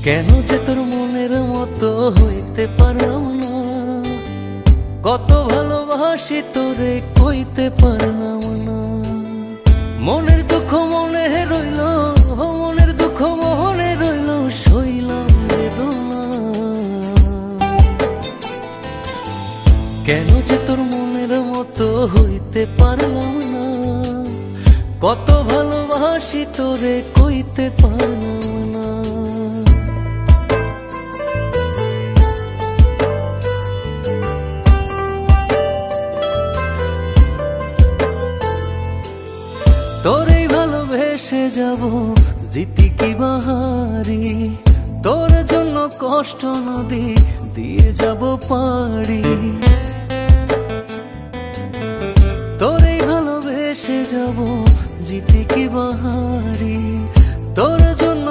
কেন যে তোর মনের মতো হইতে পারলাম না, কত ভালোবাসি তোরে কইতে পারলাম না। মনের দুঃখ মনে রইল, মনের দুঃখ মনে রইল, সইলাম বেদনা। কেন যে তোর মনের মতো হইতে পারলাম না, কত ভালোবাসি তোরে কইতে পারলাম না। তোরেই ভালোবেসে যাব জিতি কি বাহারি, তোর জন্য কষ্ট নদী দিয়ে যাব পাড়ি। তোরেই ভালোবেসে যাব জিতি কি বাহারি, তোর জন্য